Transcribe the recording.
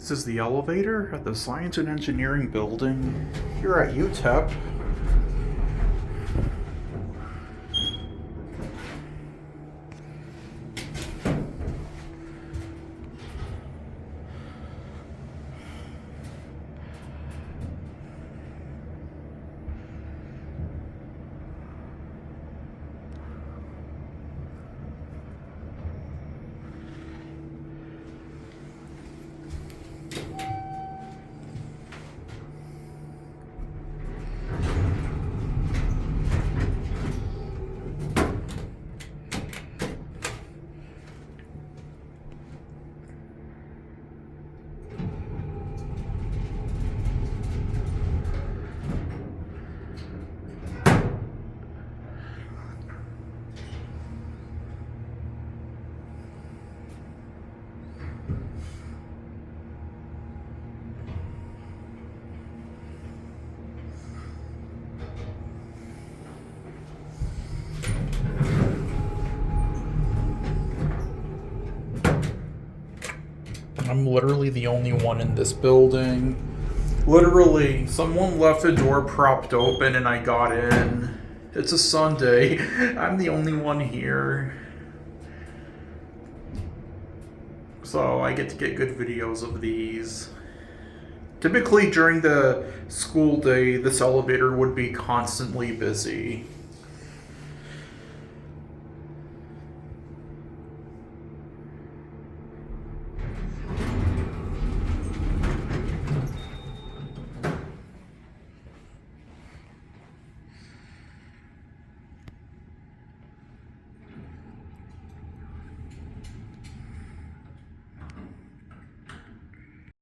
This is the elevator at the Science and Engineering building here at UTEP. I'm literally the only one in this building. Literally, someone left the door propped open and I got in. It's a Sunday. I'm the only one here. So I get to get good videos of these. Typically during the school day, this elevator would be constantly busy.